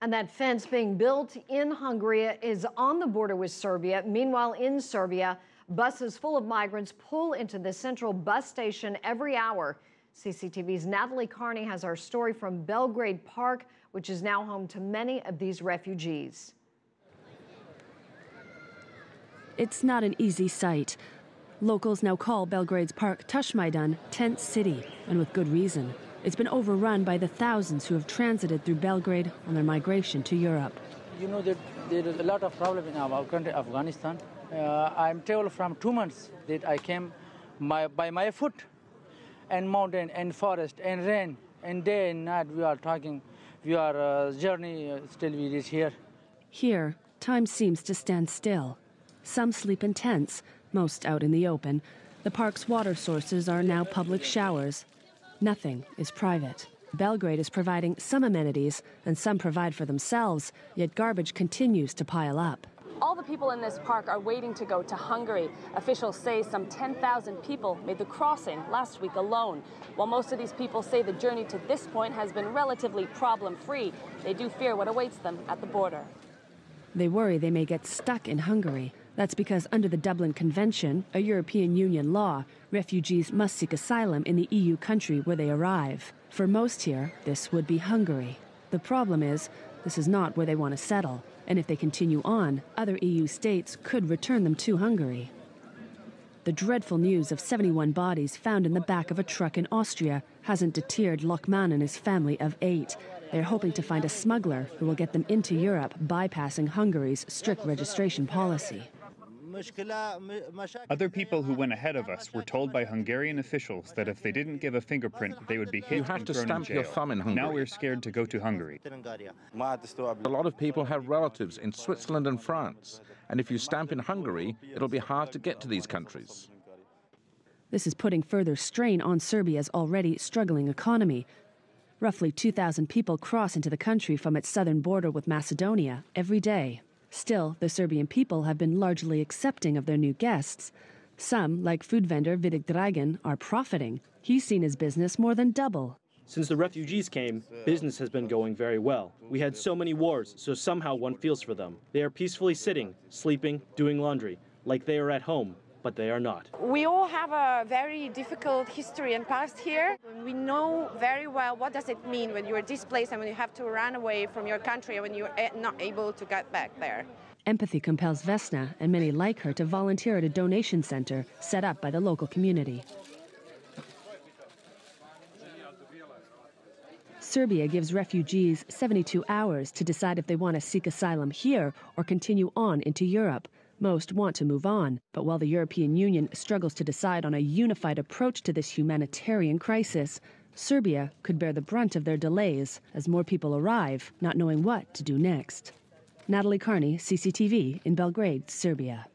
And that fence being built in Hungary is on the border with Serbia. Meanwhile, in Serbia, buses full of migrants pull into the central bus station every hour. CCTV's Natalie Carney has our story from Belgrade Park, which is now home to many of these refugees. It's not an easy sight. Locals now call Belgrade's park Taşmaidan Tent City, and with good reason. It's been overrun by the thousands who have transited through Belgrade on their migration to Europe. You know that there is a lot of problem in our country, Afghanistan. I'm traveled from 2 months that I came by my foot, and mountain and forest and rain and day and night we are talking. We are journey still we reach here. Here, time seems to stand still. Some sleep in tents, most out in the open. The park's water sources are now public showers. Nothing is private. Belgrade is providing some amenities, and some provide for themselves, yet garbage continues to pile up. All the people in this park are waiting to go to Hungary. Officials say some 10,000 people made the crossing last week alone. While most of these people say the journey to this point has been relatively problem-free, they do fear what awaits them at the border. They worry they may get stuck in Hungary. That's because under the Dublin Convention, a European Union law, refugees must seek asylum in the EU country where they arrive. For most here, this would be Hungary. The problem is, this is not where they want to settle. And if they continue on, other EU states could return them to Hungary. The dreadful news of 71 bodies found in the back of a truck in Austria hasn't deterred Lokman and his family of 8. They're hoping to find a smuggler who will get them into Europe, bypassing Hungary's strict registration policy. Other people who went ahead of us were told by Hungarian officials that if they didn't give a fingerprint, they would be hit and thrown in jail. You have to stamp your thumb in Hungary. Now we're scared to go to Hungary. A lot of people have relatives in Switzerland and France, and if you stamp in Hungary, it'll be hard to get to these countries. This is putting further strain on Serbia's already struggling economy. Roughly 2,000 people cross into the country from its southern border with Macedonia every day. Still, the Serbian people have been largely accepting of their new guests. Some, like food vendor Vidik Dragan, are profiting. He's seen his business more than double. Since the refugees came, business has been going very well. We had so many wars, so somehow one feels for them. They are peacefully sitting, sleeping, doing laundry, like they are at home, but they are not. We all have a very difficult history and past here. We know very well what does it mean when you are displaced and when you have to run away from your country and when you are not able to get back there. Empathy compels Vesna and many like her to volunteer at a donation center set up by the local community. Serbia gives refugees 72 hours to decide if they want to seek asylum here or continue on into Europe. Most want to move on, but while the European Union struggles to decide on a unified approach to this humanitarian crisis, Serbia could bear the brunt of their delays as more people arrive, not knowing what to do next. Natalie Carney, CCTV in Belgrade, Serbia.